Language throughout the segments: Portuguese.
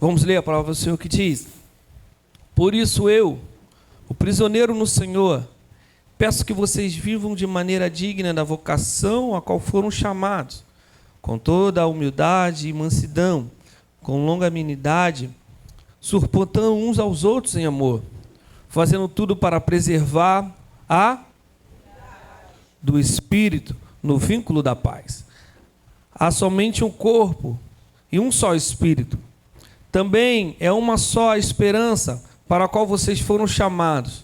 Vamos ler a palavra do Senhor que diz: por isso eu, o prisioneiro no Senhor, peço que vocês vivam de maneira digna da vocação a qual foram chamados, com toda a humildade e mansidão, com longanimidade, suportando uns aos outros em amor, fazendo tudo para preservar a do Espírito no vínculo da paz. Há somente um corpo e um só Espírito. Também é uma só esperança para a qual vocês foram chamados.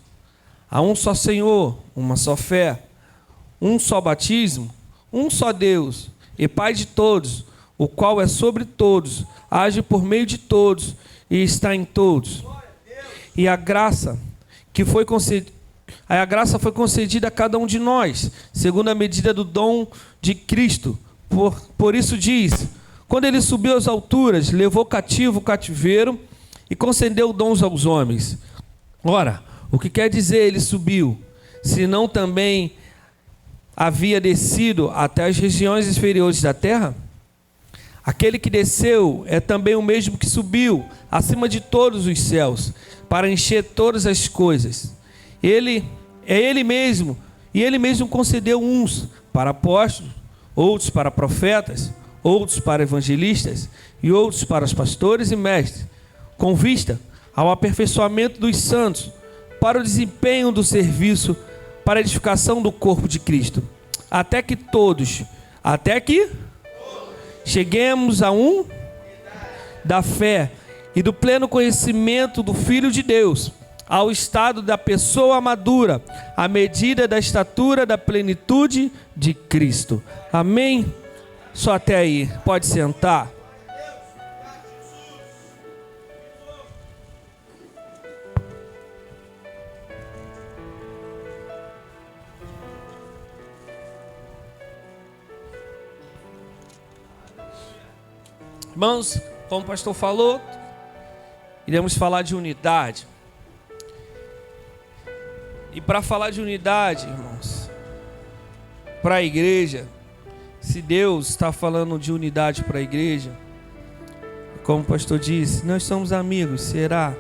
Há um só Senhor, uma só fé, um só batismo, um só Deus e Pai de todos, o qual é sobre todos, age por meio de todos e está em todos. E a graça foi concedida a cada um de nós, segundo a medida do dom de Cristo. Por isso diz: quando ele subiu às alturas, levou cativo o cativeiro e concedeu dons aos homens. Ora, o que quer dizer ele subiu, senão também havia descido até as regiões inferiores da terra? Aquele que desceu é também o mesmo que subiu acima de todos os céus, para encher todas as coisas. Ele mesmo concedeu uns para apóstolos, outros para profetas, outros para evangelistas e outros para os pastores e mestres, com vista ao aperfeiçoamento dos santos, para o desempenho do serviço, para a edificação do corpo de Cristo, até que cheguemos a da fé e do pleno conhecimento do Filho de Deus, ao estado da pessoa madura, à medida da estatura da plenitude de Cristo. Amém? Só até aí. Pode sentar. Irmãos, como o pastor falou, iremos falar de unidade. E para falar de unidade, irmãos, para a igreja, se Deus está falando de unidade para a igreja, como o pastor disse, nós somos amigos, será?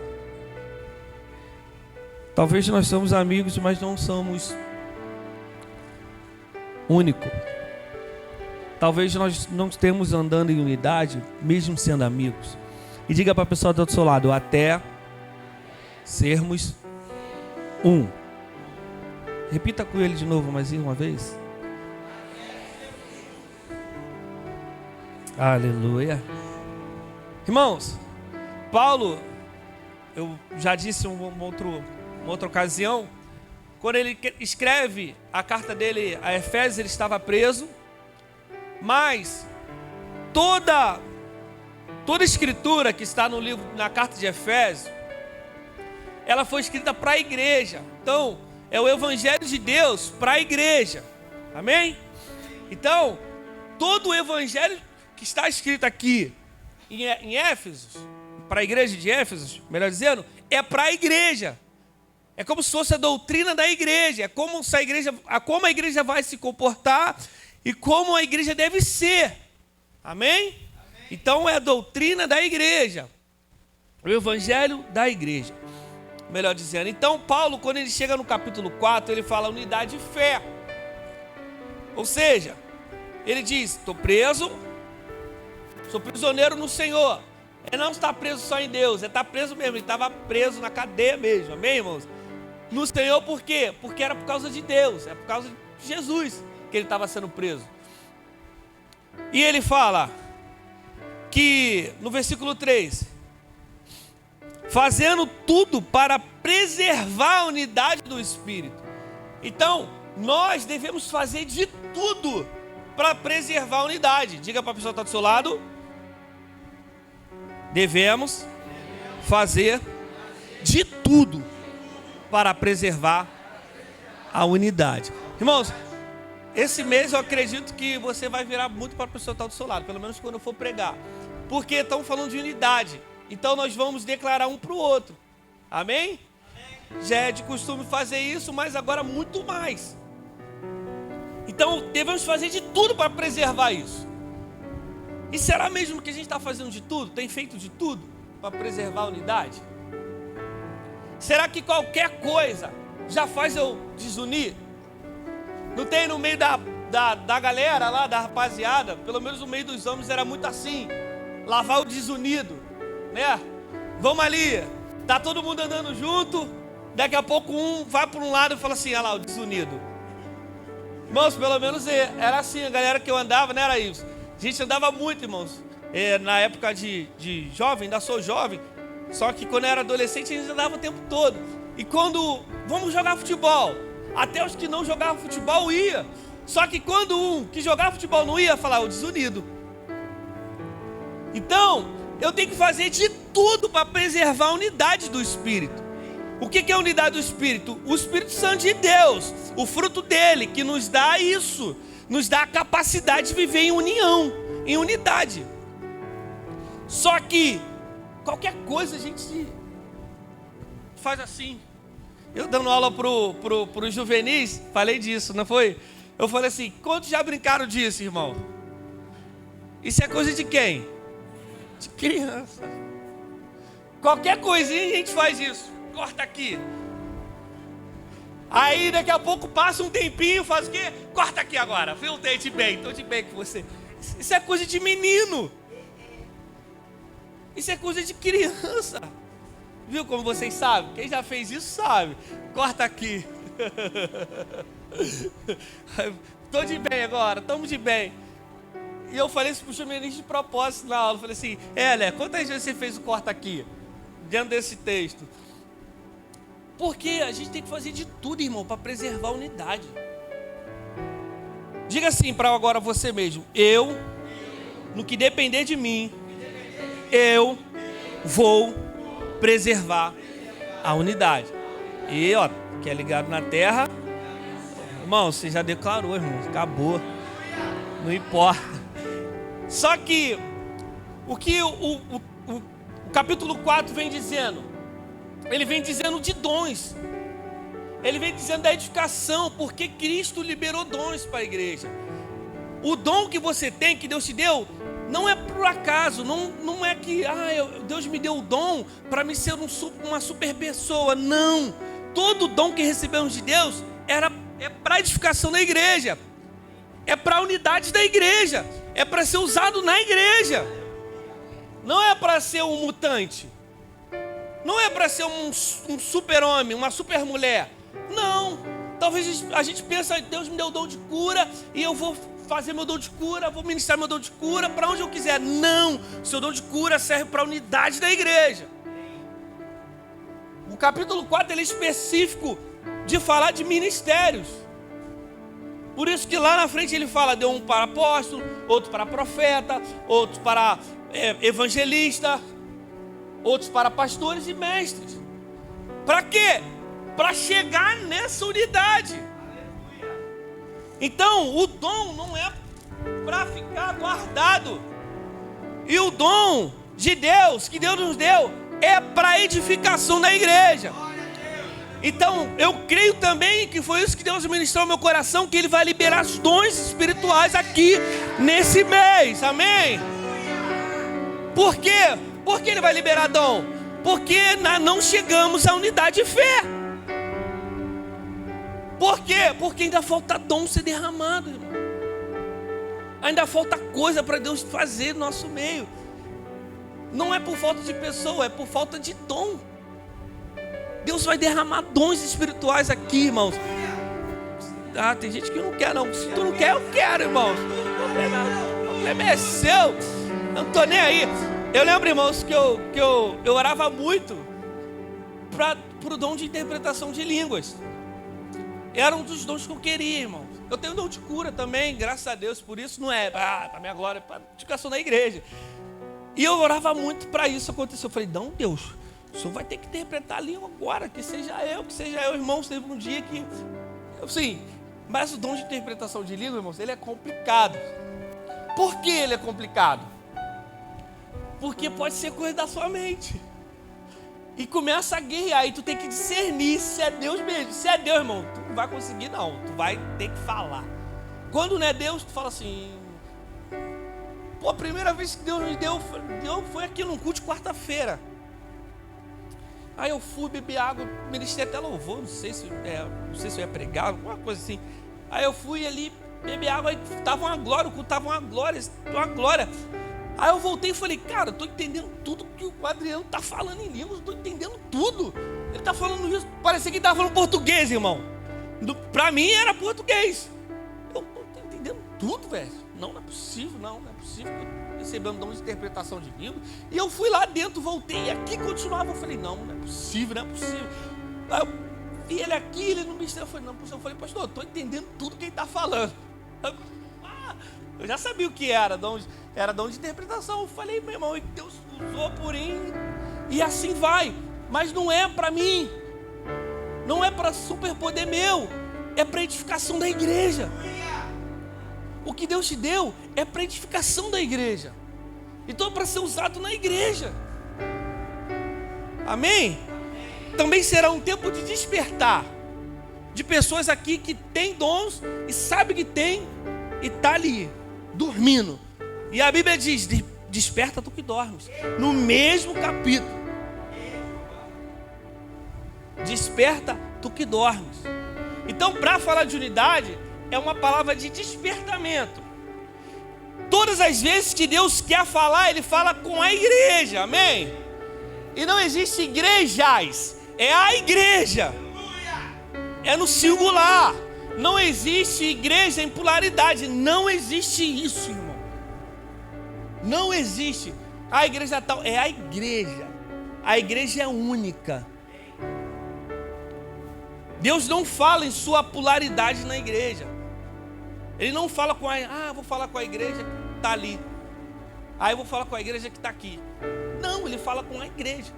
Talvez nós somos amigos, mas não somos únicos. Talvez nós não estemos andando em unidade, mesmo sendo amigos. E diga para a pessoa do seu lado: até sermos um. Repita com ele de novo mais uma vez. Aleluia. Irmãos, Paulo, eu já disse em uma outra ocasião, quando ele escreve a carta dele a Efésios, ele estava preso. Mas toda escritura que está no livro, na carta de Efésios, ela foi escrita para a igreja. Então, é o evangelho de Deus para a igreja. Amém? Então, todo o evangelho que está escrito aqui em Éfeso, para a igreja de Éfeso, melhor dizendo, é para a igreja. É como se fosse a doutrina da igreja. É como a igreja vai se comportar e como a igreja deve ser. Amém? Então é a doutrina da igreja. O evangelho da igreja. Melhor dizendo. Então Paulo, quando ele chega no capítulo 4, ele fala unidade de fé. Ou seja, ele diz: estou preso, sou prisioneiro no Senhor. Ele não está preso só em Deus, ele está preso mesmo. Ele estava preso na cadeia mesmo. Amém, irmãos? No Senhor por quê? Porque era por causa de Deus. É por causa de Jesus que ele estava sendo preso. E ele fala que no versículo 3, fazendo tudo para preservar a unidade do Espírito. Então, nós devemos fazer de tudo para preservar a unidade. Diga para a pessoa que está do seu lado: devemos fazer de tudo para preservar a unidade. Irmãos, esse mês eu acredito que você vai virar muito para a pessoa que está do seu lado, pelo menos quando eu for pregar. Porque estamos falando de unidade. Então nós vamos declarar um para o outro. Amém? Já é de costume fazer isso, mas agora muito mais. Então devemos fazer de tudo para preservar isso. E será mesmo que a gente está fazendo de tudo? Tem feito de tudo? para preservar a unidade? Será que qualquer coisa já faz eu desunir? Não tem no meio da galera lá, da rapaziada, pelo menos no meio dos homens era muito assim, lavar o desunido, né? Vamos ali, tá todo mundo andando junto, daqui a pouco um vai para um lado e fala assim, olha lá o desunido. Irmãos, pelo menos era assim, a galera que eu andava, não era isso. A gente andava muito, irmãos, na época de jovem, ainda sou jovem, só que quando eu era adolescente a gente andava o tempo todo. E quando vamos jogar futebol, até os que não jogavam futebol ia. Só que quando um que jogava futebol não ia, falar o desunido. Então, eu tenho que fazer de tudo para preservar a unidade do Espírito. O que é a unidade do Espírito? O Espírito Santo de Deus, o fruto dele, que nos dá isso, nos dá a capacidade de viver em união, em unidade. Só que qualquer coisa a gente faz assim. Eu dando aula pro juvenis, falei disso, não foi? Eu falei assim, quantos já brincaram disso, irmão? Isso é coisa de quem? De criança. Qualquer coisinha a gente faz isso. Corta aqui. Aí daqui a pouco passa um tempinho, faz o quê? Corta aqui agora. Viu? Estou de bem com você. Isso é coisa de menino. Isso é coisa de criança. Viu como vocês sabem? Quem já fez isso sabe. Corta aqui. Estou de bem agora, estamos de bem. E eu falei isso para o juvenis de propósito na aula. Eu falei assim, Lé, quantas vezes você fez o corta aqui? Diante desse texto. Porque a gente tem que fazer de tudo, irmão, para preservar a unidade. Diga assim para agora você mesmo. Eu, no que depender de mim, eu vou preservar a unidade. E, ó, que é ligado na terra. Irmão, você já declarou, irmão. Acabou. Não importa. Só que o que o capítulo 4 vem dizendo? Ele vem dizendo de dons. Ele vem dizendo da edificação, porque Cristo liberou dons para a igreja. O dom que você tem, que Deus te deu, não é por acaso, não é que Deus me deu o dom para me ser uma super pessoa. Não. Todo dom que recebemos de Deus é para a edificação da igreja. É para a unidade da igreja. É para ser usado na igreja. Não é para ser um mutante. Não é para ser um super-homem, uma super-mulher. Não. Talvez a gente pense, Deus me deu o dom de cura e eu vou fazer meu dom de cura, vou ministrar meu dom de cura para onde eu quiser. Não. O seu dom de cura serve para a unidade da igreja. O capítulo 4 ele é específico de falar de ministérios. Por isso que lá na frente ele fala, deu um para apóstolo, outro para profeta, outro para evangelista, outros para pastores e mestres. Para quê? Para chegar nessa unidade. Então, o dom não é para ficar guardado. E o dom de Deus, que Deus nos deu, é para a edificação da igreja. Então, eu creio também que foi isso que Deus ministrou no meu coração, que Ele vai liberar os dons espirituais aqui nesse mês. Amém? Por quê? Por que Ele vai liberar dom? Porque não chegamos à unidade de fé. Por quê? Porque ainda falta dom ser derramado, irmão. Ainda falta coisa para Deus fazer no nosso meio. Não é por falta de pessoa, é por falta de dom. Deus vai derramar dons espirituais aqui, irmãos. Tem gente que não quer, não. Se tu não quer, eu quero, irmãos. O problema é seu. Eu não estou nem aí. Eu lembro, irmãos, que eu orava muito para o dom de interpretação de línguas. Era um dos dons que eu queria, irmãos. Eu tenho dom de cura também, graças a Deus. Por isso não é para minha glória, para a edificação da igreja. E eu orava muito para isso acontecer. Eu falei, não, Deus, o Senhor vai ter que interpretar a língua agora. Que seja eu, irmãos. Teve um dia que... Sim, mas o dom de interpretação de língua, irmãos, ele é complicado. Por que ele é complicado? Porque pode ser coisa da sua mente. E começa a guerrear. E tu tem que discernir se é Deus mesmo. Se é Deus, irmão, tu não vai conseguir, não. Tu vai ter que falar. Quando não é Deus, tu fala assim... Pô, a primeira vez que Deus nos deu foi aqui num culto de quarta-feira. Aí eu fui beber água, ministrei até louvor, não sei se eu ia pregar, alguma coisa assim. Aí eu fui ali beber água, aí tava uma glória, o culto tava uma glória. Aí eu voltei e falei, cara, eu tô entendendo tudo que o Adriano tá falando em línguas, eu tô entendendo tudo. Ele tá falando isso, parecia que ele tava falando português, irmão. Pra mim era português. Eu tô entendendo tudo, velho. Não é possível, não é possível. Recebendo dom de interpretação de livro. E eu fui lá dentro, voltei e aqui continuava. Eu falei, não é possível, não é possível. Aí eu vi ele aqui, ele no mistério. Eu falei, não é possível. Eu falei, pastor, eu tô entendendo tudo que ele tá falando. Eu já sabia o que era dom de interpretação. Eu falei, meu irmão, Deus usou por mim. E assim vai. Mas não é para mim. Não é para superpoder meu. É para edificação da igreja. O que Deus te deu é para edificação da igreja. Então é para ser usado na igreja. Amém? Também será um tempo de despertar. De pessoas aqui que têm dons e sabe que tem e está ali, dormindo. E a Bíblia diz, desperta tu que dormes. No mesmo capítulo. Desperta tu que dormes. Então, para falar de unidade, é uma palavra de despertamento. Todas as vezes que Deus quer falar, Ele fala com a igreja, amém? E não existe igrejas, é a igreja. É no singular. Não existe igreja em pluralidade. Não existe isso, irmão. Não existe. A igreja tal, é a igreja. A igreja é única. Deus não fala em sua pluralidade na igreja. Ele não fala com vou falar com a igreja que está ali. Aí eu vou falar com a igreja que está aqui. Não, ele fala com a igreja.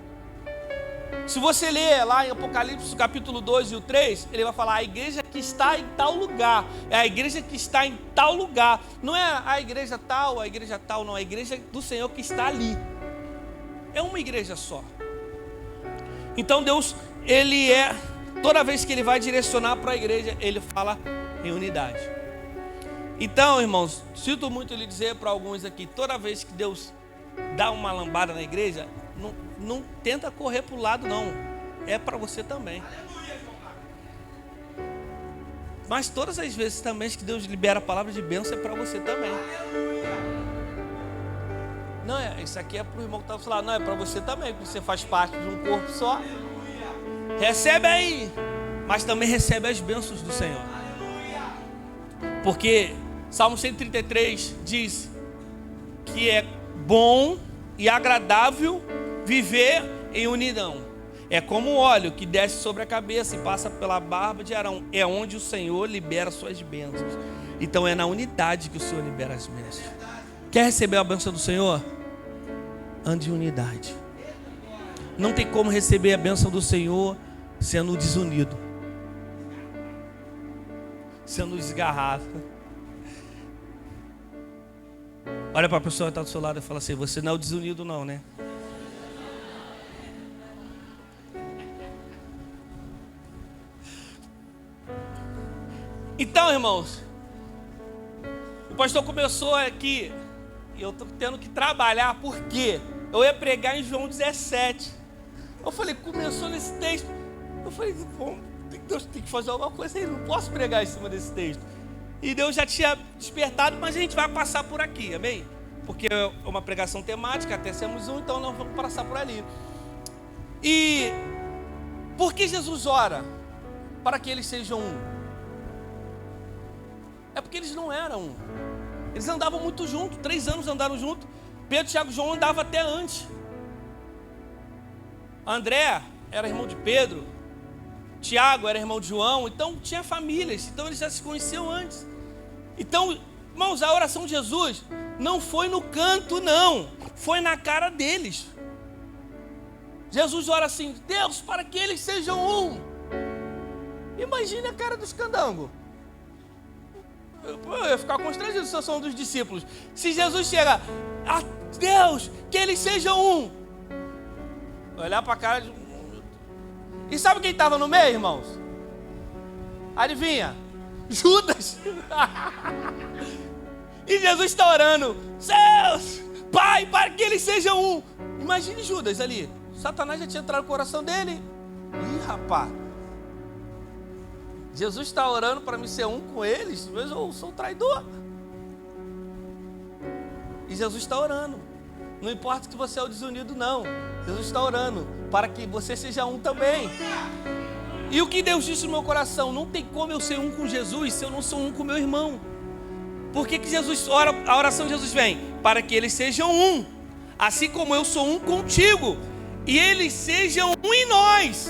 Se você ler lá em Apocalipse capítulo 2 e o 3, ele vai falar a igreja que está em tal lugar. É a igreja que está em tal lugar. Não é a igreja tal, não. É a igreja do Senhor que está ali. É uma igreja só. Então Deus, Ele toda vez que Ele vai direcionar para a igreja, Ele fala em unidade. Então, irmãos, sinto muito lhe dizer para alguns aqui, toda vez que Deus dá uma lambada na igreja, não tenta correr para o lado, não. É para você também. Mas todas as vezes também que Deus libera a palavra de bênção, é para você também. Não, isso aqui é para o irmão que está falando, não, é para você também, porque você faz parte de um corpo só. Recebe aí, mas também recebe as bênçãos do Senhor. Porque Salmo 133 diz que é bom e agradável viver em unidão. É como o óleo que desce sobre a cabeça e passa pela barba de Arão. É onde o Senhor libera suas bênçãos. Então é na unidade que o Senhor libera as bênçãos. Quer receber a bênção do Senhor? Ande em unidade. Não tem como receber a bênção do Senhor sendo desunido, sendo desgarrado. Olha para a pessoa que está do seu lado e fala assim: você não é o desunido não, né? Então, irmãos, o pastor começou aqui e eu estou tendo que trabalhar, porque eu ia pregar em João 17. Eu falei, começou nesse texto. Eu falei, bom, Deus tem que fazer alguma coisa aí, não posso pregar em cima desse texto. E Deus já tinha despertado, mas a gente vai passar por aqui, amém? Porque é uma pregação temática, até sermos um, então nós vamos passar por ali. E por que Jesus ora para que eles sejam um? É porque eles não eram um. Eles andavam muito juntos, 3 anos andaram juntos. Pedro, Tiago e João andavam até antes. André era irmão de Pedro, Tiago era irmão de João, então tinha famílias, então eles já se conheciam antes. Então, irmãos, a oração de Jesus não foi no canto, não, foi na cara deles. Jesus ora assim: Deus, para que eles sejam um. Imagine a cara dos candangos. Eu ia ficar constrangido se eu sou um dos discípulos. Se Jesus chega, Deus, que eles sejam um. Olhar para a cara de... E sabe quem estava no meio, irmãos? Adivinha? Judas. E Jesus está orando: Deus, Pai, para que eles sejam um. Imagine Judas ali, Satanás já tinha entrado no coração dele. Ih, rapaz, Jesus está orando para me ser um com eles, mas eu sou um traidor. E Jesus está orando. Não importa que você é o desunido, não. Jesus está orando para que você seja um também. E o que Deus disse no meu coração? Não tem como eu ser um com Jesus se eu não sou um com meu irmão. Por que Jesus ora? A oração de Jesus vem para que eles sejam um, assim como eu sou um contigo, e eles sejam um em nós.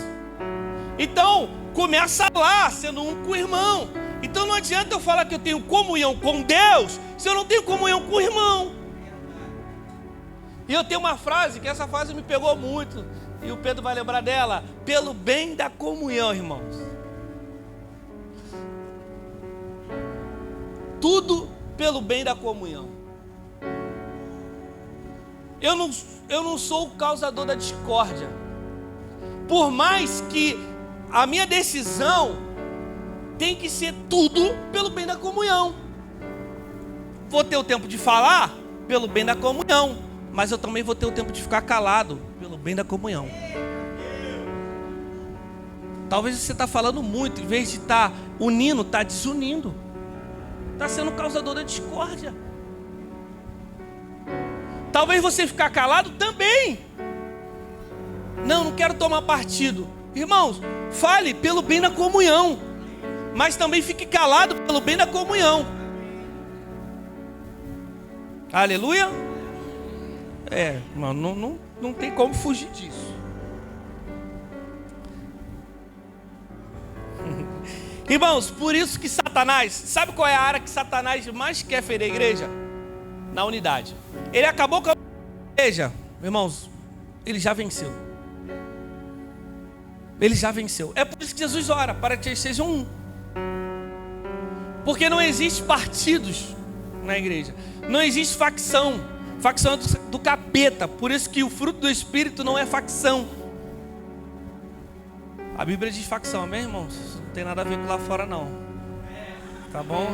Então começa lá, sendo um com o irmão. Então não adianta eu falar que eu tenho comunhão com Deus se eu não tenho comunhão com o irmão. E eu tenho uma frase, que essa frase me pegou muito, e o Pedro vai lembrar dela: pelo bem da comunhão, irmãos. Tudo pelo bem da comunhão. Eu não sou o causador da discórdia. Por mais que a minha decisão tem que ser tudo pelo bem da comunhão. Vou ter o tempo de falar pelo bem da comunhão, mas eu também vou ter o tempo de ficar calado pelo bem da comunhão. Talvez você está falando muito, em vez de estar unindo, está desunindo. Está sendo causador da discórdia. Talvez você ficar calado também. Não quero tomar partido. Irmãos, fale pelo bem da comunhão, mas também fique calado pelo bem da comunhão. Aleluia. Irmão, não tem como fugir disso. Irmãos, por isso que Satanás, sabe qual é a área que Satanás mais quer ferir a igreja? Na unidade. Ele acabou com a igreja, irmãos, ele já venceu. Ele já venceu. É por isso que Jesus ora, para que eles sejam um. Porque não existe partidos na igreja. Não existe facção. Facção do capeta. Por isso que o fruto do Espírito não é facção. A Bíblia diz facção, amém, irmãos? Não tem nada a ver com lá fora, não. Tá bom?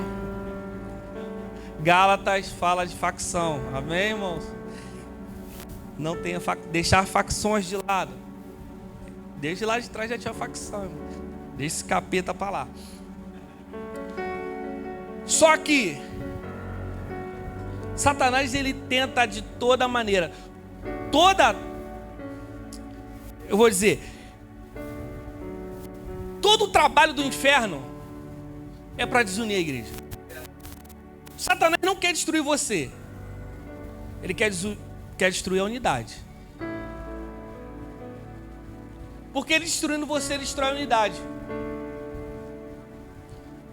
Gálatas fala de facção, amém, irmãos? Não tenha deixar facções de lado. Desde lá de trás já tinha facção, irmão. Deixa esse capeta para lá. Só que Satanás, ele tenta de toda maneira, eu vou dizer, todo o trabalho do inferno é para desunir a igreja. Satanás não quer destruir você, ele quer destruir a unidade. Porque ele destruindo você, ele destrói a unidade.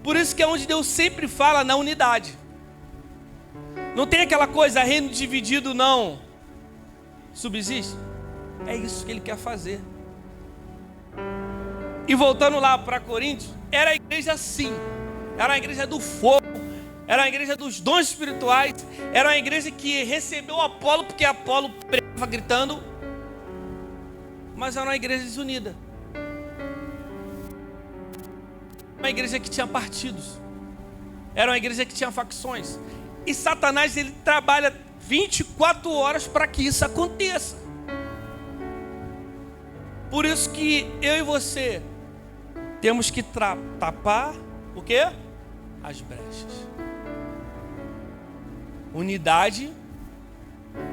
Por isso que é onde Deus sempre fala na unidade. Não tem aquela coisa, reino dividido não subsiste. É isso que ele quer fazer. E voltando lá para Coríntios, era a igreja assim. Era a igreja do fogo. Era a igreja dos dons espirituais. Era uma igreja que recebeu Apolo, porque Apolo pregava gritando. Mas era uma igreja desunida. Uma igreja que tinha partidos. Era uma igreja que tinha facções. E Satanás, ele trabalha 24 horas para que isso aconteça. Por isso que eu e você temos que tapar o quê? As brechas. Unidade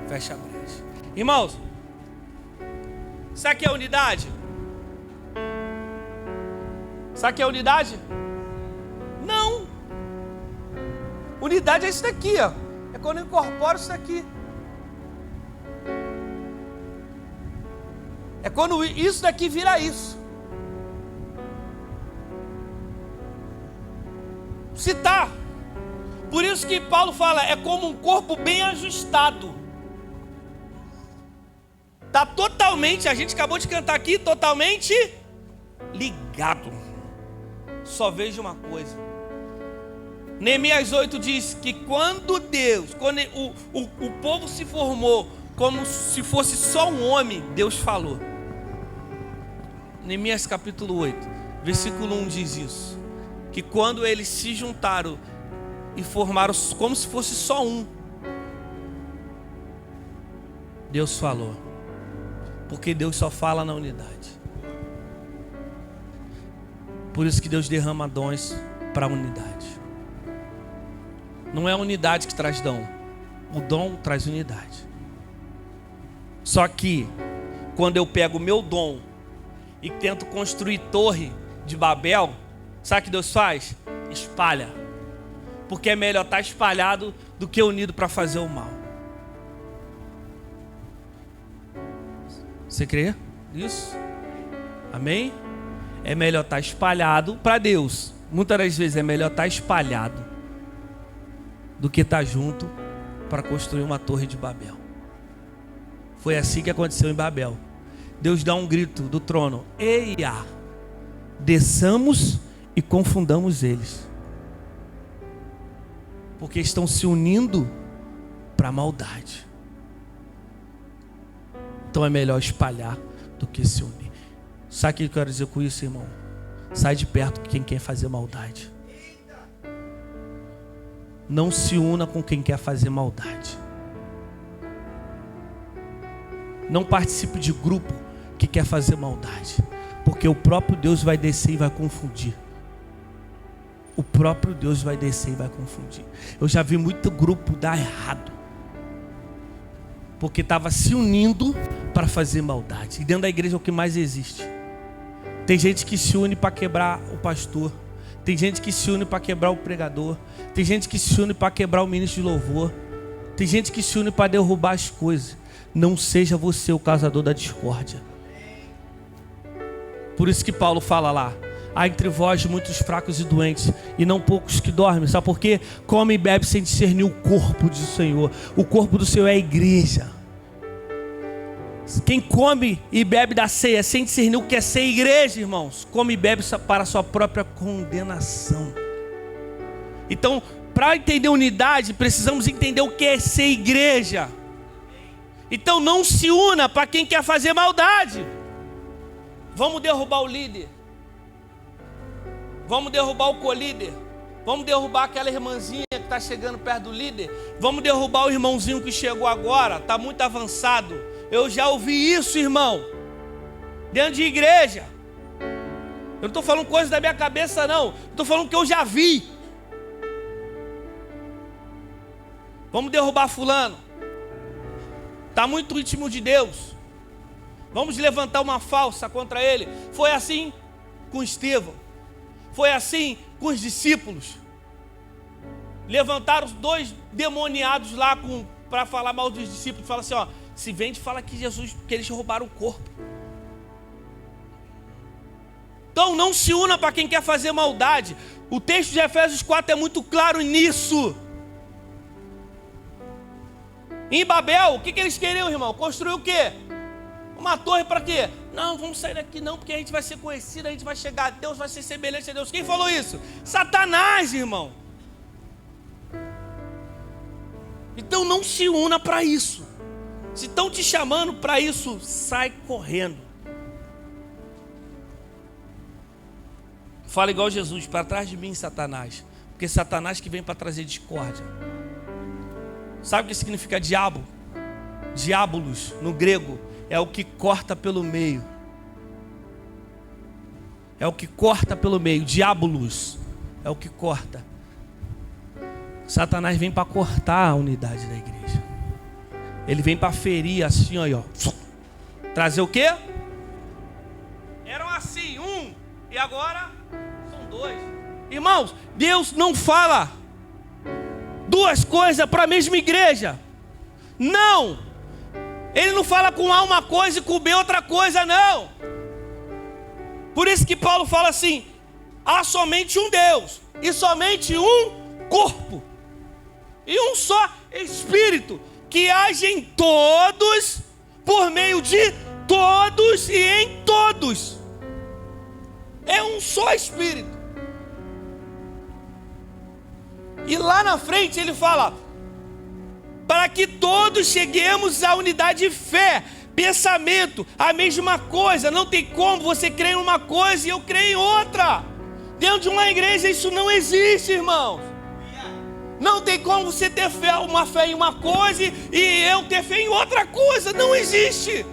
fecha a brecha. Irmãos, sabe o que é unidade? Sabe o que é unidade? Não. Unidade é isso daqui, ó. É quando eu incorporo isso daqui. É quando isso daqui vira isso. Se tá. Por isso que Paulo fala, é como um corpo bem ajustado. Tá totalmente, a gente acabou de cantar aqui, totalmente ligado. Só vejo uma coisa. Neemias 8 diz que quando o povo se formou como se fosse só um homem, Deus falou. Neemias capítulo 8, versículo 1 diz isso. Que quando eles se juntaram e formaram como se fosse só um, Deus falou. Porque Deus só fala na unidade. Por isso que Deus derrama dons para a unidade. Não é a unidade que traz dom. O dom traz unidade. Só que quando eu pego o meu dom e tento construir torre de Babel, sabe o que Deus faz? Espalha. Porque é melhor estar espalhado do que unido para fazer o mal. Você crê nisso? Amém? É melhor estar espalhado para Deus. Muitas das vezes é melhor estar espalhado do que estar junto para construir uma torre de Babel. Foi assim que aconteceu em Babel. Deus dá um grito do trono: eia, desçamos e confundamos eles, porque estão se unindo para a maldade. Então é melhor espalhar do que se unir. Sabe o que eu quero dizer com isso, irmão? Sai de perto de quem quer fazer maldade. Não se una com quem quer fazer maldade. Não participe de grupo que quer fazer maldade, porque o próprio Deus vai descer e vai confundir. O próprio Deus vai descer e vai confundir. Eu já vi muito grupo dar errado, porque estava se unindo para fazer maldade. E dentro da igreja é o que mais existe. Tem gente que se une para quebrar o pastor. Tem gente que se une para quebrar o pregador. Tem gente que se une para quebrar o ministro de louvor. Tem gente que se une para derrubar as coisas. Não seja você o causador da discórdia. Por isso que Paulo fala lá: há entre vós muitos fracos e doentes, e não poucos que dormem. Sabe por quê? Come e bebe sem discernir o corpo do Senhor. O corpo do Senhor é a igreja. Quem come e bebe da ceia sem discernir o que é ser igreja, irmãos, come e bebe para a sua própria condenação. Então, para entender unidade, precisamos entender o que é ser igreja. Então não se una para quem quer fazer maldade. Vamos derrubar o líder. Vamos derrubar o colíder. Vamos derrubar aquela irmãzinha que está chegando perto do líder. Vamos derrubar o irmãozinho que chegou agora, está muito avançado. Eu já ouvi isso, irmão, dentro de igreja. Eu não estou falando coisa da minha cabeça, não. Estou falando que eu já vi. Vamos derrubar fulano. Está muito íntimo de Deus. Vamos levantar uma falsa contra ele. Foi assim com Estevão. Foi assim com os discípulos. Levantaram os dois demoniados lá para falar mal dos discípulos. Fala assim, ó: se vende, fala que Jesus, que eles roubaram o corpo. Então não se una para quem quer fazer maldade. O texto de Efésios 4 é muito claro nisso. Em Babel, o que eles queriam, irmão? Construir o quê? Uma torre para quê? Não, vamos sair daqui não, porque a gente vai ser conhecido, a gente vai chegar a Deus, vai ser semelhante a Deus. Quem falou isso? Satanás, irmão. Então não se una para isso. Se estão te chamando para isso, sai correndo. Fala igual Jesus: para trás de mim, Satanás. Porque Satanás que vem para trazer discórdia. Sabe o que significa diabo? Diabolos, no grego, é o que corta pelo meio. É o que corta pelo meio. Diabolos é o que corta. Satanás vem para cortar a unidade da igreja. Ele vem para ferir assim, ó. Trazer o quê? Eram assim, um, e agora são dois. Irmãos, Deus não fala duas coisas para a mesma igreja. Não. Ele não fala com A uma coisa e com B outra coisa, não. Por isso que Paulo fala assim: há somente um Deus e somente um corpo e um só Espírito, que age em todos, por meio de todos e em todos. É um só Espírito. E lá na frente ele fala: para que todos cheguemos à unidade de fé, pensamento, a mesma coisa. Não tem como você crer em uma coisa e eu creio em outra. Dentro de uma igreja isso não existe, irmãos. Não tem como você ter uma fé em uma coisa e eu ter fé em outra coisa. Não existe.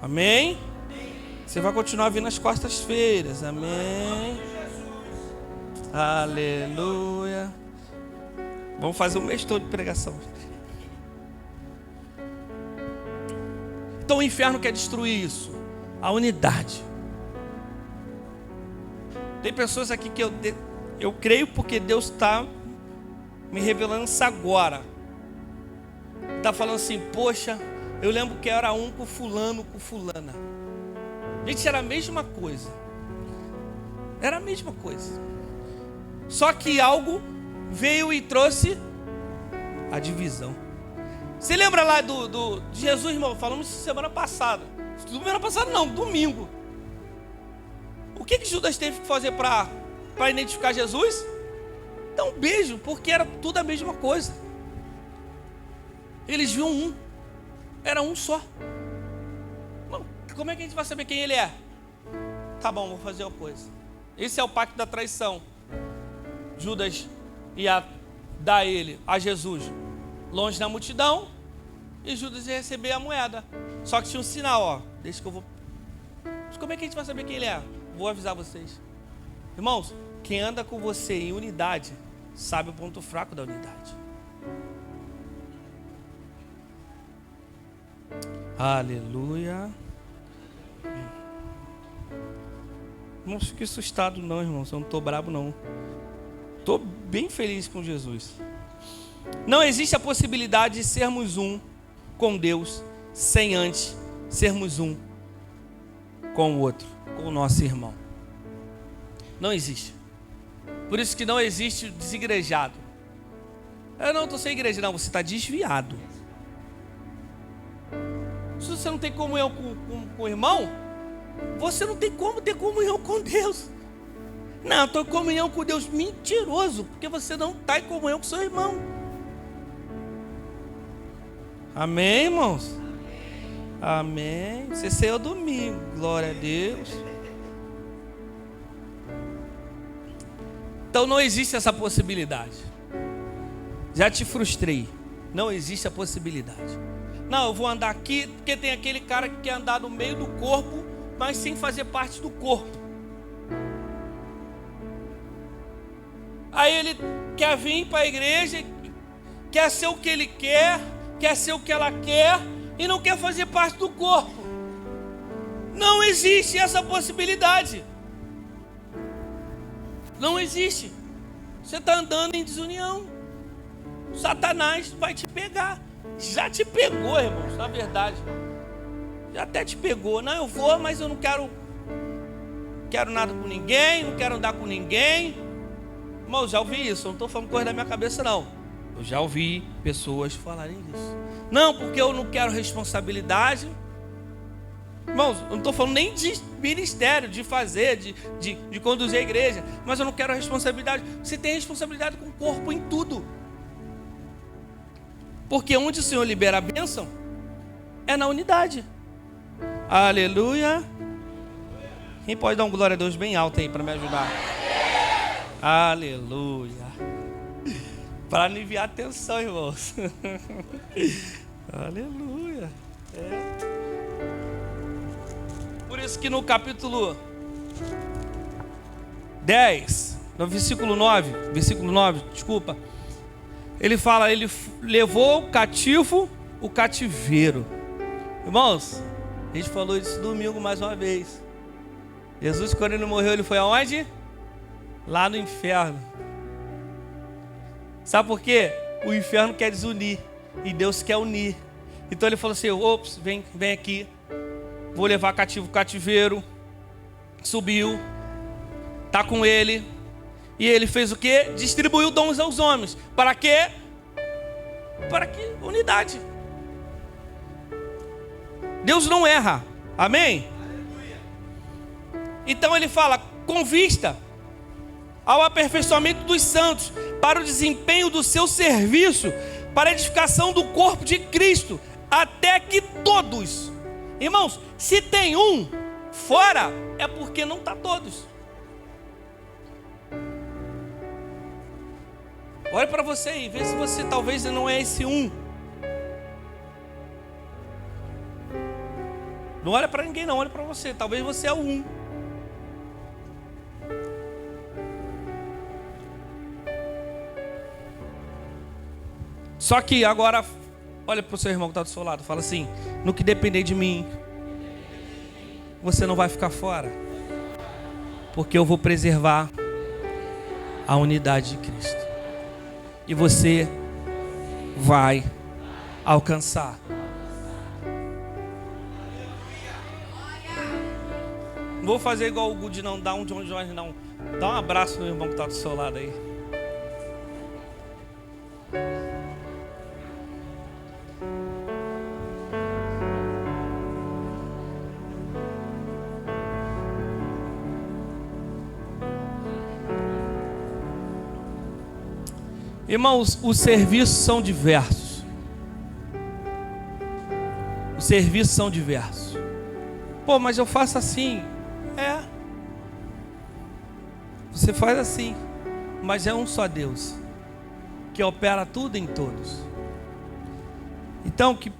Amém? Você vai continuar vindo às quartas-feiras. Amém? Aleluia. Vamos fazer um mês todo de pregação. Então o inferno quer destruir isso. A unidade. Tem pessoas aqui que eu creio porque Deus está me revelando isso agora. Está falando assim, poxa, eu lembro que era um com fulano, com fulana. Gente, era a mesma coisa. Era a mesma coisa. Só que algo veio e trouxe a divisão. Você lembra lá de Jesus, irmão? Falamos semana passada. Semana passada não, domingo. O que Judas teve que fazer para identificar Jesus? Dar um beijo, porque era tudo a mesma coisa. Eles viam um. Era um só. Bom, como é que a gente vai saber quem ele é? Tá bom, vou fazer uma coisa. Esse é o pacto da traição. Judas ia dar ele a Jesus longe da multidão e Judas ia receber a moeda. Só que tinha um sinal, ó. Deixa que eu vou. Mas como é que a gente vai saber quem ele é? Vou avisar vocês. Irmãos, quem anda com você em unidade sabe o ponto fraco da unidade. Aleluia. Não fique assustado não, irmãos. Eu não estou bravo não. Estou bem feliz com Jesus. Não existe a possibilidade de sermos um com Deus sem antes sermos um com o outro, com o nosso irmão. Não existe. Por isso que não existe desigrejado. Eu não estou sem igreja, não. Você está desviado. Se você não tem comunhão com o irmão, você não tem como ter comunhão com Deus. Não, estou em comunhão com Deus. Mentiroso, porque você não está em comunhão com seu irmão. Amém, irmãos? Amém. Você saiu domingo, glória a Deus. Então não existe essa possibilidade. Já te frustrei. Não existe a possibilidade. Não, eu vou andar aqui porque tem aquele cara que quer andar no meio do corpo, mas sem fazer parte do corpo. Aí ele quer vir para a igreja, quer ser o que ele quer ser o que ela quer e não quer fazer parte do corpo. Não existe essa possibilidade. Não existe. Você está andando em desunião. Satanás vai te pegar. Já te pegou, irmãos, na verdade. Já até te pegou. Não, eu vou, mas eu não quero nada com ninguém, não quero andar com ninguém. Irmão, já ouvi isso. Eu não estou falando coisa da minha cabeça, não. Eu já ouvi pessoas falarem isso. Não, porque eu não quero responsabilidade. Irmãos, eu não estou falando nem de ministério, de fazer, de conduzir a igreja. Mas eu não quero a responsabilidade. Você tem responsabilidade com o corpo em tudo. Porque onde o Senhor libera a bênção é na unidade. Aleluia. Quem pode dar um glória a Deus bem alto aí para me ajudar? Aleluia. Para aliviar a tensão, irmãos. Aleluia. Por isso que no capítulo 10, no versículo 9, desculpa. Ele fala, ele levou cativo o cativeiro. Irmãos, a gente falou isso domingo mais uma vez. Jesus, quando ele morreu, ele foi aonde? Lá no inferno. Sabe por quê? O inferno quer desunir e Deus quer unir. Então ele falou assim, ops, vem aqui. Vou levar cativo o cativeiro. Subiu. Tá com ele. E ele fez o quê? Distribuiu dons aos homens. Para quê? Para que unidade. Deus não erra. Amém? Então ele fala, com vista ao aperfeiçoamento dos santos, para o desempenho do seu serviço, para a edificação do corpo de Cristo, até que todos, irmãos, se tem um fora, é porque não está todos. Olha para você aí, vê se você talvez não é esse um. Não olha para ninguém, não, olha para você. Talvez você é o um. Só que agora, olha para o seu irmão que está do seu lado, fala assim: no que depender de mim, você não vai ficar fora, porque eu vou preservar a unidade de Cristo, e você vai alcançar. Não vou fazer igual o Good, não, dá um John Jones, não. Dá um abraço no irmão que está do seu lado aí. Irmãos, os serviços são diversos. Os serviços são diversos. Pô, mas eu faço assim. É. Você faz assim. Mas é um só Deus que opera tudo em todos. Então, que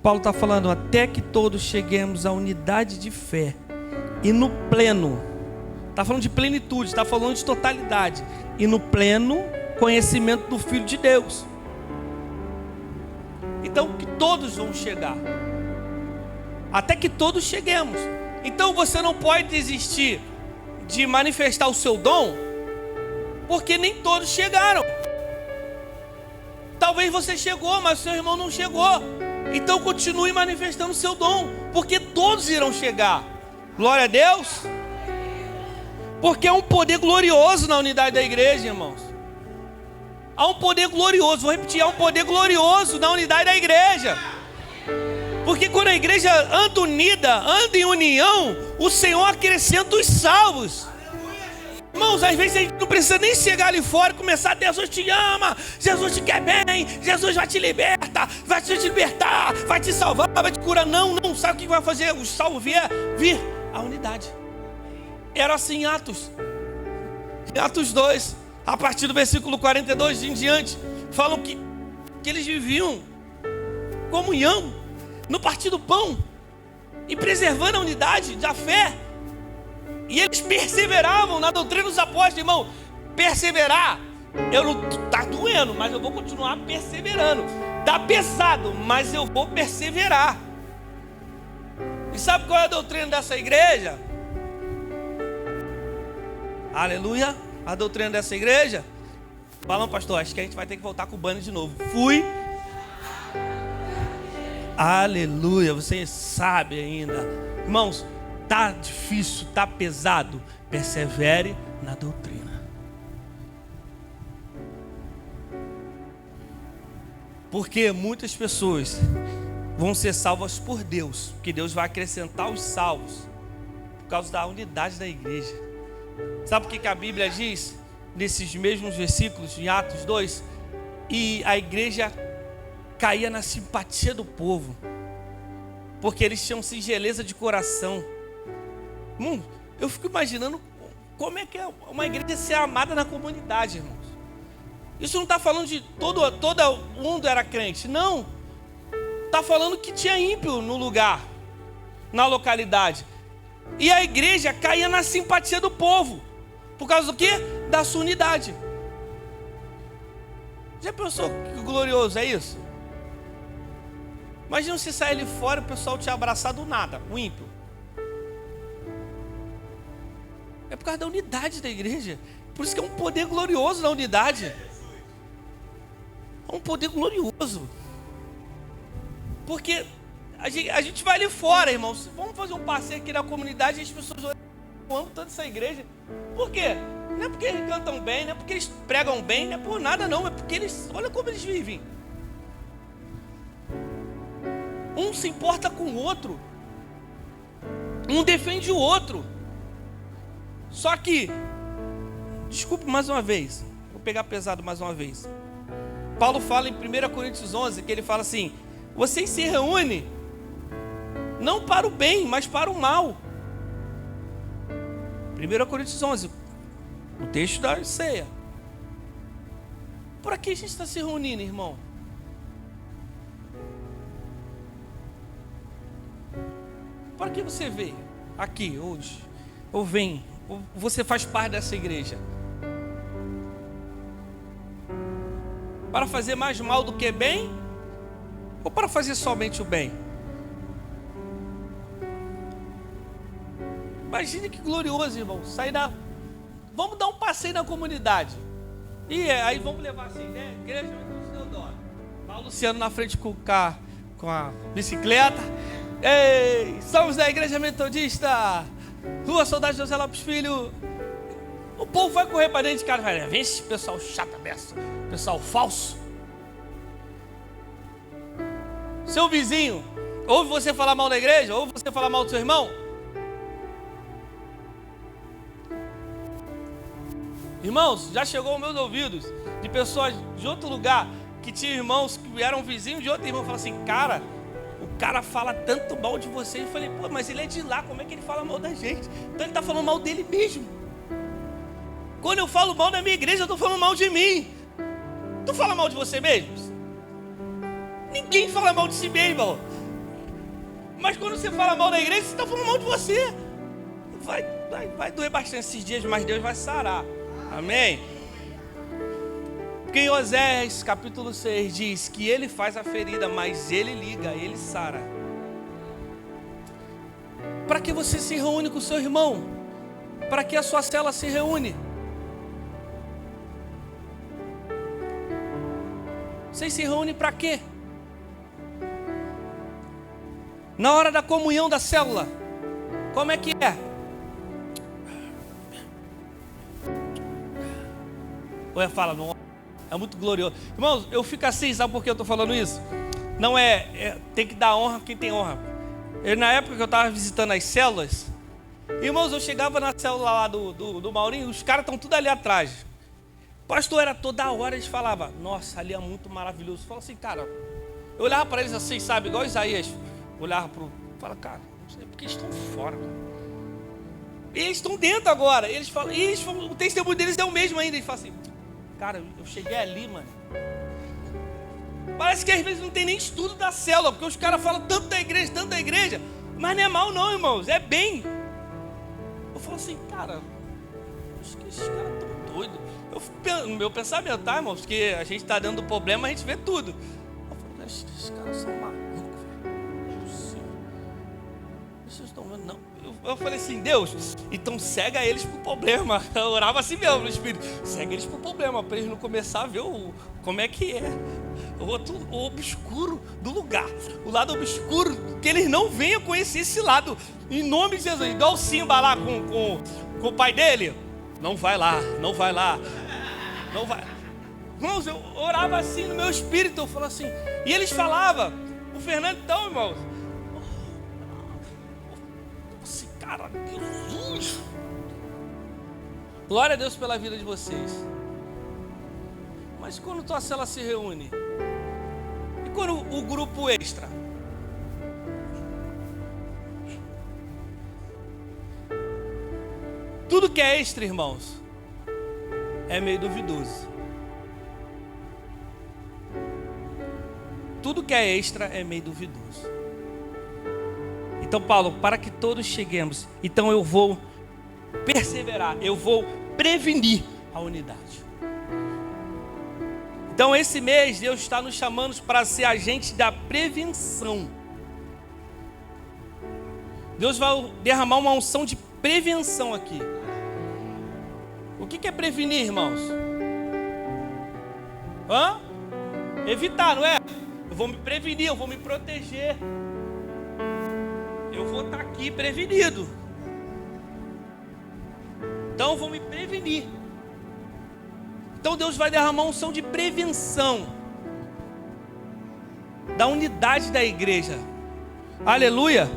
Paulo está falando, até que todos cheguemos à unidade de fé e no pleno. Está falando de plenitude, está falando de totalidade. E no pleno conhecimento do Filho de Deus. Então que todos vão chegar, até que todos cheguemos. Então você não pode desistir de manifestar o seu dom, porque nem todos chegaram. Talvez você chegou, mas seu irmão não chegou. Então continue manifestando o seu dom, porque todos irão chegar. Glória a Deus. Porque há um poder glorioso na unidade da igreja, irmãos. Há um poder glorioso, vou repetir, há um poder glorioso na unidade da igreja. Porque quando a igreja anda unida, anda em união, o Senhor acrescenta os salvos. Irmãos, às vezes a gente não precisa nem chegar ali fora e começar: Jesus te ama, Jesus te quer bem, Jesus vai te libertar, vai te libertar, vai te salvar, vai te curar. Não, sabe o que vai fazer o salvo vir a unidade. Era assim em Atos 2. A partir do versículo 42 em diante, falam que eles viviam comunhão, no partir do pão e preservando a unidade da fé. E eles perseveravam na doutrina dos apóstolos, irmão. Perseverar, tá doendo, mas eu vou continuar perseverando. Tá pesado, mas eu vou perseverar. E sabe qual é a doutrina dessa igreja? Aleluia. A doutrina dessa igreja? Falando, pastor, acho que a gente vai ter que voltar com o banho de novo. Aleluia, você sabe ainda. Irmãos, tá difícil, tá pesado. Persevere na doutrina. Porque muitas pessoas vão ser salvas por Deus, porque Deus vai acrescentar os salvos por causa da unidade da igreja. Sabe o que a Bíblia diz nesses mesmos versículos em Atos 2? E a igreja caía na simpatia do povo, porque eles tinham singeleza de coração. Eu fico imaginando como é que é uma igreja ser amada na comunidade, irmãos. Isso não está falando de todo mundo era crente, não. Está falando que tinha ímpio no lugar, na localidade. E a igreja caía na simpatia do povo. Por causa do quê? Da sua unidade. Já pensou que glorioso é isso? Imagina se sair ali fora e o pessoal te abraçar do nada, o ímpio. É por causa da unidade da igreja. Por isso que é um poder glorioso na unidade. É um poder glorioso. Porque a gente vai ali fora, irmãos. Vamos fazer um passeio aqui na comunidade e as pessoas olham: eu amo tanto essa igreja. Por quê? Não é porque eles cantam bem, não é porque eles pregam bem, não é por nada não. É porque eles, olha como eles vivem. Um se importa com o outro. Um defende o outro. Só que, desculpe mais uma vez, vou pegar pesado mais uma vez. Paulo fala em 1 Coríntios 11, que ele fala assim: vocês se reúnem não para o bem, mas para o mal. 1 Coríntios 11, o texto da ceia. Por que a gente está se reunindo, irmão? Para que você veio aqui hoje? Ou vem? Ou você faz parte dessa igreja? Para fazer mais mal do que bem? Ou para fazer somente o bem? Imagine que glorioso, irmão. Vamos dar um passeio na comunidade. E aí vamos levar assim, né? Igreja do Teodoro. Vai o Luciano na frente com a bicicleta. Ei, somos da Igreja Metodista, Rua Soldado José Lopes Filho. O povo vai correr para dentro de casa, vai, vem esse pessoal chato dessa, pessoal falso. Seu vizinho ouve você falar mal da igreja, ouve você falar mal do seu irmão. Irmãos, já chegou aos meus ouvidos de pessoas de outro lugar que tinham irmãos que eram vizinhos de outro irmão, falaram assim, cara, o cara fala tanto mal de você. Eu falei, pô, mas ele é de lá, como é que ele fala mal da gente? Então ele está falando mal dele mesmo. Quando eu falo mal da minha igreja, eu estou falando mal de mim. Tu fala mal de você mesmo? Ninguém fala mal de si mesmo, irmão. Mas quando você fala mal da igreja, você está falando mal de você. Vai doer bastante esses dias, mas Deus vai sarar. Amém? Porque em Oséias capítulo 6 diz que ele faz a ferida, mas ele liga, ele sara. Para que você se reúne com o seu irmão? Para que a sua cela se reúne? Vocês se reúnem para quê? Na hora da comunhão da célula, como é que é? Ou fala, não, é muito glorioso. Irmãos, eu fico assim, sabe por que eu estou falando isso? Não tem que dar honra a quem tem honra. Na época que eu estava visitando as células, irmãos, eu chegava na célula lá do Maurinho, os caras estão tudo ali atrás. O pastor era toda hora, eles falavam, nossa, ali é muito maravilhoso. Eu falava assim, cara, eu olhava para eles assim, sabe, igual Isaías, olhava fala, cara, não sei porque eles estão fora, cara. Eles estão dentro agora, eles falam, o testemunho deles é o mesmo ainda, eles falam assim, cara, eu cheguei ali, mano. Parece que às vezes não tem nem estudo da célula, porque os caras falam tanto da igreja, mas não é mal não, irmãos, é bem. Eu falo assim, cara, acho que esses caras estão doidos. No meu pensamento, tá, irmãos? Porque a gente está dando problema, a gente vê tudo. Eu falo, esses caras são malucos, velho. Não é possível. Vocês estão vendo? Não. Eu falei assim, Deus, então cega eles pro problema. Eu orava assim mesmo no Espírito. Cega eles pro problema, para eles não começar a ver como é que é. O obscuro do lugar. O lado obscuro, que eles não venham conhecer esse lado. Em nome de Jesus. Igual o Simba lá com o pai dele. Não vai lá, não vai lá. Não vai. Irmãos, eu orava assim no meu espírito. Eu falava assim. E eles falavam. O Fernando, então, irmãos. Esse cara, Jesus. Glória a Deus pela vida de vocês. Mas quando tua cela se reúne? E quando o grupo extra? Tudo que é extra, irmãos, é meio duvidoso. Tudo que é extra é meio duvidoso. Então, Paulo, para que todos cheguemos, então eu vou perseverar, eu vou prevenir a unidade. Então, esse mês, Deus está nos chamando para ser agentes da prevenção. Deus vai derramar uma unção de prevenção aqui. O que é prevenir, irmãos? Evitar, não é? Eu vou me prevenir, eu vou me proteger. Eu vou estar aqui prevenido. Então eu vou me prevenir. Então Deus vai derramar uma unção de prevenção da unidade da igreja. Aleluia.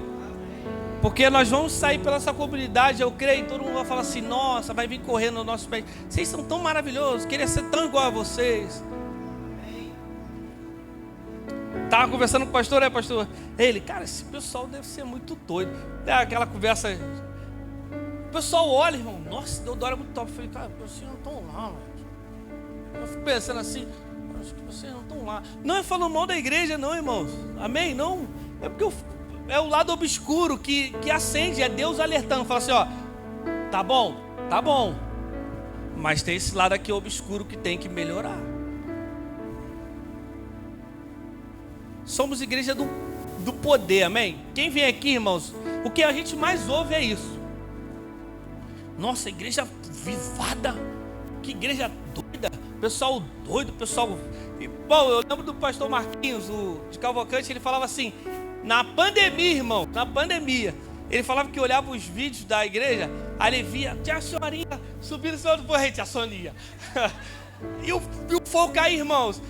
Porque nós vamos sair pela essa comunidade, eu creio, e todo mundo vai falar assim, nossa, vai vir correndo no nosso pé. Vocês são tão maravilhosos, queria ser tão igual a vocês. Estava conversando com o pastor, pastor? Ele, cara, esse pessoal deve ser muito doido. É aquela conversa. O pessoal olha, irmão, nossa, Deodoro é muito top. Eu falei, cara, vocês não estão lá, mano. Eu fico pensando assim, acho que vocês não estão lá. Não é falando mal da igreja, não, irmãos. Amém? Não. É porque é o lado obscuro que acende, é Deus alertando, fala assim, ó, tá bom, mas tem esse lado aqui obscuro que tem que melhorar. Somos igreja do poder, amém? Quem vem aqui, irmãos, o que a gente mais ouve é isso. Nossa, igreja vivada, que igreja doida, pessoal doido, pessoal... Bom, eu lembro do pastor Marquinhos, de Cavalcante, ele falava assim, na pandemia, irmão, na pandemia, ele falava que olhava os vídeos da igreja, aí ele via, tinha a senhorinha subindo em cima do porrete, a Soninha. E o fogo cair, irmãos.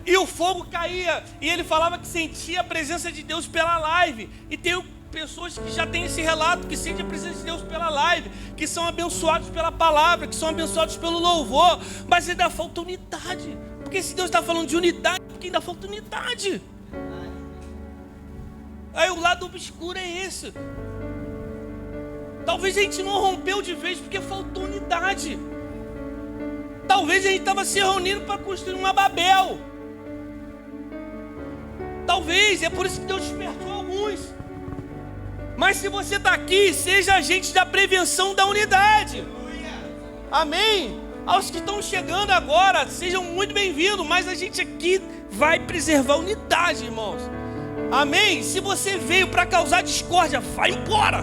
E o fogo caía, e ele falava que sentia a presença de Deus pela live. E tem pessoas que já têm esse relato, que sentem a presença de Deus pela live, que são abençoados pela palavra, que são abençoados pelo louvor, mas ainda falta unidade. Porque se Deus está falando de unidade, porque ainda falta unidade. Aí o lado obscuro é esse. Talvez a gente não rompeu de vez porque faltou unidade. Talvez a gente estava se reunindo para construir uma Babel. Talvez, é por isso que Deus despertou alguns. Mas se você está aqui, seja agente da prevenção da unidade. Amém? Aos que estão chegando agora, sejam muito bem-vindos. Mas a gente aqui vai preservar a unidade, irmãos. Amém? Se você veio para causar discórdia, vai embora.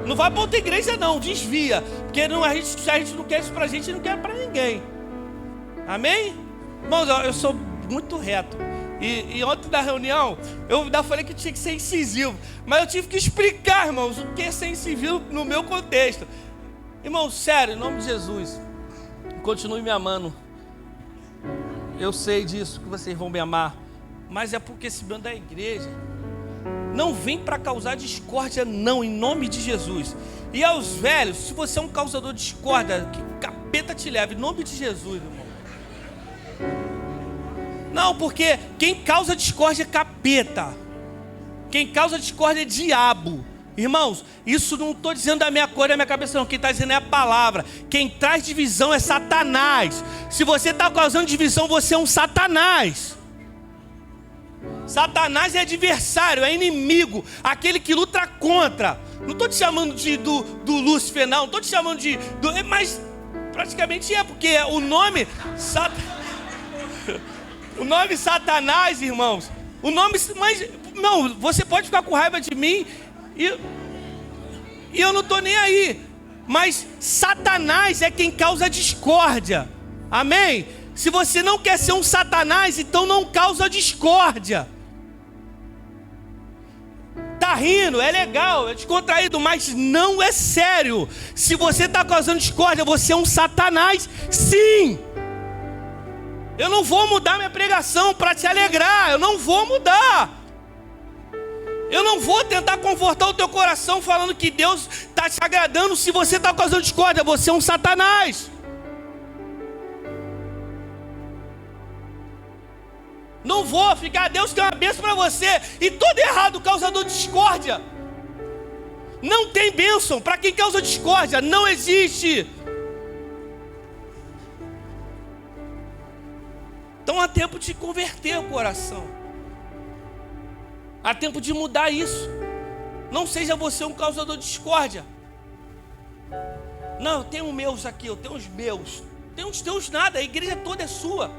Não vai para outra igreja não, desvia. Porque não, se a gente não quer isso para a gente, não quer para ninguém. Amém? Irmãos, eu sou muito reto. E ontem na reunião, eu ainda falei que tinha que ser incisivo. Mas eu tive que explicar, irmãos, o que é ser incisivo no meu contexto. Irmãos, sério, em nome de Jesus, continue me amando. Eu sei disso, que vocês vão me amar. Mas é porque esse bando da igreja não vem para causar discórdia, não, em nome de Jesus. E aos velhos, se você é um causador de discórdia, que capeta te leve, em nome de Jesus, irmão. Não, porque quem causa discórdia é capeta. Quem causa discórdia é diabo. Irmãos, isso não estou dizendo da minha cor e da minha cabeça não. Quem está dizendo é a palavra. Quem traz divisão é Satanás. Se você está causando divisão, você é um Satanás. Satanás é adversário, é inimigo, aquele que luta contra. Não estou te chamando do Lúcifer, não estou te chamando mas praticamente é, porque o nome o nome Satanás, irmãos, o nome, mas não, você pode ficar com raiva de mim e eu não estou nem aí, mas Satanás é quem causa discórdia, amém? Se você não quer ser um Satanás, então não causa discórdia. Tá rindo, é legal, é descontraído, mas não é sério. Se você está causando discórdia, você é um Satanás, sim. Eu não vou mudar minha pregação para te alegrar, eu não vou mudar. Eu não vou tentar confortar o teu coração falando que Deus está te agradando. Se você está causando discórdia, você é um Satanás. Não vou ficar, Deus tem uma bênção para você. E todo errado causador de discórdia. Não tem bênção para quem causa discórdia, não existe. Então há tempo de converter o coração. Há tempo de mudar isso. Não seja você um causador de discórdia. Não, eu tenho meus aqui, eu tenho os meus. Tem os teus nada, a igreja toda é sua.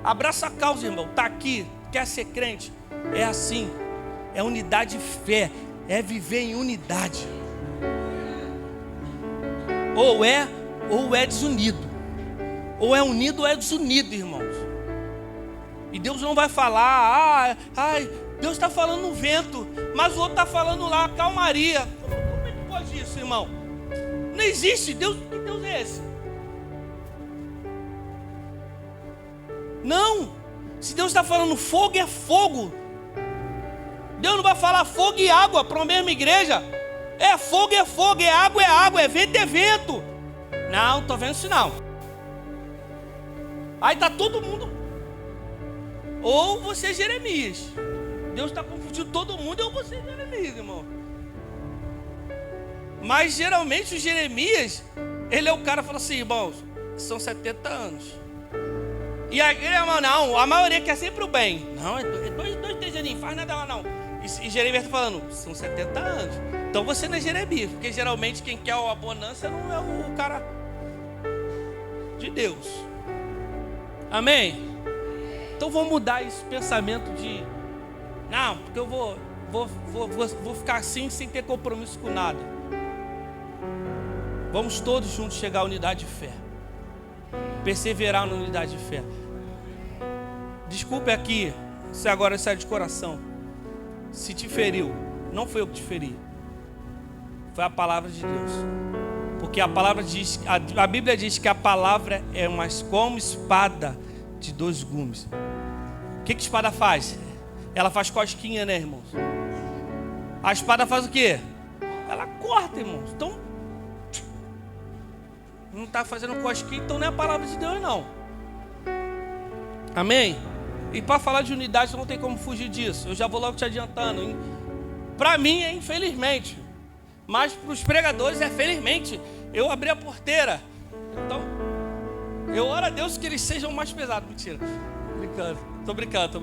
Abraça a causa, irmão. Está aqui, quer ser crente. É assim, é unidade e fé. É viver em unidade. Ou é desunido. Ou é unido ou é desunido, irmãos. E Deus não vai falar, Deus está falando no vento, mas o outro está falando lá, calmaria. Como é que pode isso, irmão? Não existe, Deus, que Deus é esse? Não, se Deus está falando fogo, é fogo. Deus não vai falar fogo e água para a mesma igreja. É fogo, é água, é vento, é vento. Não, estou vendo isso não. Aí está todo mundo. Ou você é Jeremias. Deus está confundindo todo mundo, ou você é Jeremias, irmão. Mas geralmente o Jeremias, ele é o cara que fala assim, irmãos, são 70 anos. E a igreja, não, a maioria quer sempre o bem. Não, é 3 aninhos, faz nada lá não. E Jeremias está falando, são 70 anos. Então você não é Jeremias, porque geralmente quem quer a bonança não é o cara de Deus. Amém? Então vamos mudar esse pensamento de, não, porque eu vou ficar assim sem ter compromisso com nada. Vamos todos juntos chegar à unidade de fé. Perseverar na unidade de fé. Desculpe aqui, se agora sai de coração. Se te feriu, não foi eu que te feri. Foi a palavra de Deus. Porque a palavra diz, a Bíblia diz que a palavra é como espada de 2 gumes. O que espada faz? Ela faz cosquinha, né, irmãos? A espada faz o quê? Ela corta, irmãos. Então, não está fazendo cosquinha, então não é a palavra de Deus, não. Amém? E para falar de unidade, não tem como fugir disso. Eu já vou logo te adiantando. Para mim é infelizmente. Mas para os pregadores é felizmente. Eu abri a porteira. Então, eu oro a Deus que eles sejam mais pesados. Mentira. Tô brincando.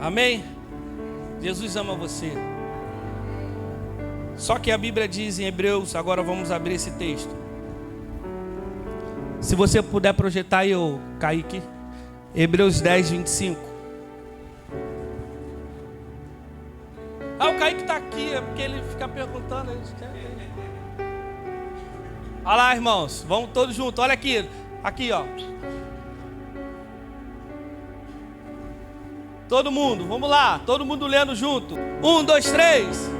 Amém? Jesus ama você. Só que a Bíblia diz em Hebreus, agora vamos abrir esse texto. Se você puder projetar aí, ô Kaique, Hebreus 10, 25. O Kaique está aqui, é porque ele fica perguntando. Olha lá, irmãos, vamos todos juntos, olha aqui, ó. Todo mundo, vamos lá, todo mundo lendo junto. 1, 2, 3.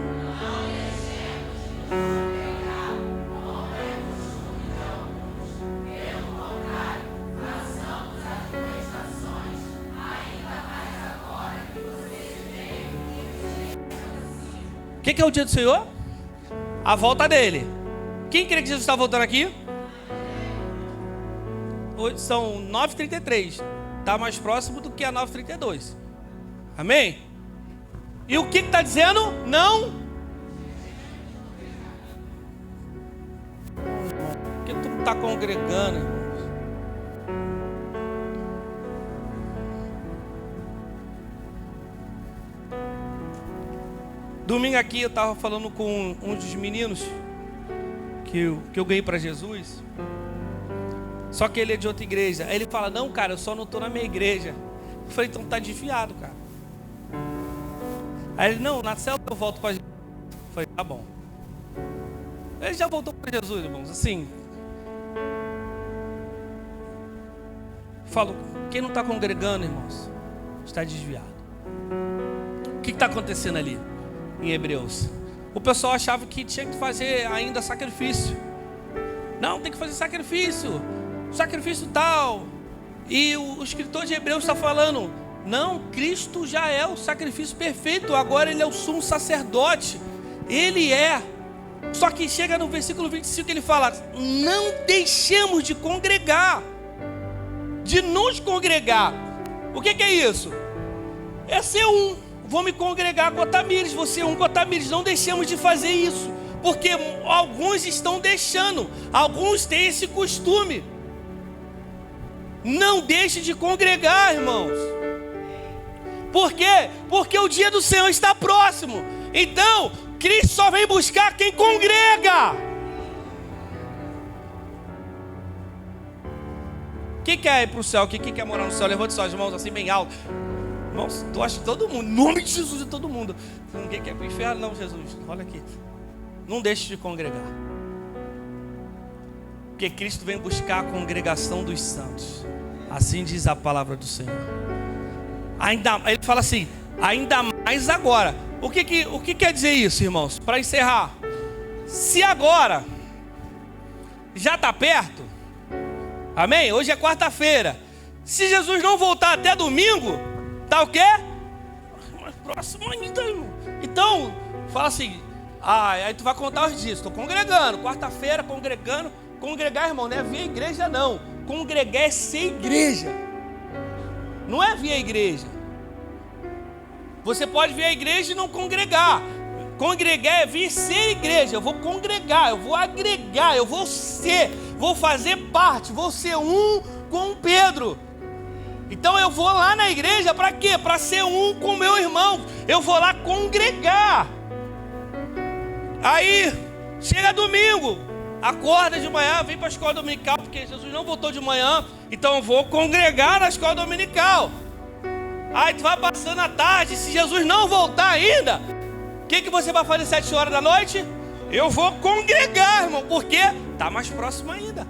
O que é o dia do Senhor? A volta dele. Quem crê que Jesus está voltando aqui? Hoje são 9h33. Está mais próximo do que a 9h32. Amém? E o que está dizendo? Não. Por que tu não está congregando, irmãos? Domingo aqui eu estava falando com um dos meninos que eu ganhei para Jesus. Só que ele é de outra igreja. Aí ele fala, não, cara, eu só não estou na minha igreja. Eu falei, então tá desviado, cara. Aí ele, não, na célula eu volto para Jesus. Eu falei, tá bom. Ele já voltou para Jesus, irmãos. Assim, falo, quem não está congregando, irmãos, está desviado. O que está acontecendo ali em Hebreus? O pessoal achava que tinha que fazer ainda sacrifício. Não, tem que fazer sacrifício tal. E o escritor de Hebreus está falando, não, Cristo já é o sacrifício perfeito. Agora ele é o sumo sacerdote. Ele é. Só que chega no versículo 25, ele fala, não deixemos de congregar, de nos congregar. O que é isso? É ser um. Vou me congregar com Otamires, você é um com Otamires. Não deixemos de fazer isso, porque alguns estão deixando, alguns têm esse costume. Não deixe de congregar, irmãos. Por quê? Porque o dia do Senhor está próximo. Então, Cristo só vem buscar quem congrega. Quem quer ir para o céu? Quem quer morar no céu? Levante suas mãos assim bem alto. Irmãos, tu acha que todo mundo, em nome de Jesus, é todo mundo. Ninguém quer ir para o inferno, não, Jesus. Olha aqui. Não deixe de congregar. Porque Cristo vem buscar a congregação dos santos. Assim diz a palavra do Senhor. Ele fala assim, ainda mais agora. O que quer dizer isso, irmãos? Para encerrar. Se agora já está perto, amém? Hoje é quarta-feira. Se Jesus não voltar até domingo, tá o quê? Mais próximo ainda, irmão. Então, fala assim, aí tu vai contar os dias. Estou congregando, quarta-feira congregando. Congregar, irmão, não é vir a igreja, não. Congregar é ser igreja. Não é vir a igreja. Você pode vir a igreja e não congregar. Congregar é vir ser igreja. Eu vou congregar, eu vou agregar, eu vou fazer parte, vou ser um com Pedro. Então eu vou lá na igreja para quê? Para ser um com meu irmão. Eu vou lá congregar. Aí, chega domingo, acorda de manhã, vem para a escola dominical, porque Jesus não voltou de manhã, então eu vou congregar na escola dominical. Aí tu vai passando a tarde, se Jesus não voltar ainda, o que você vai fazer 7 horas da noite? Eu vou congregar, irmão, porque está mais próximo ainda.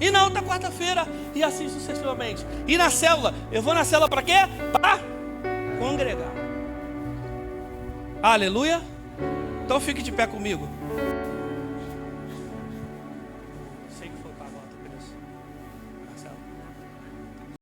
E na outra quarta-feira, e assim sucessivamente. E na célula, eu vou na célula para quê? Para congregar. Aleluia. Então fique de pé comigo.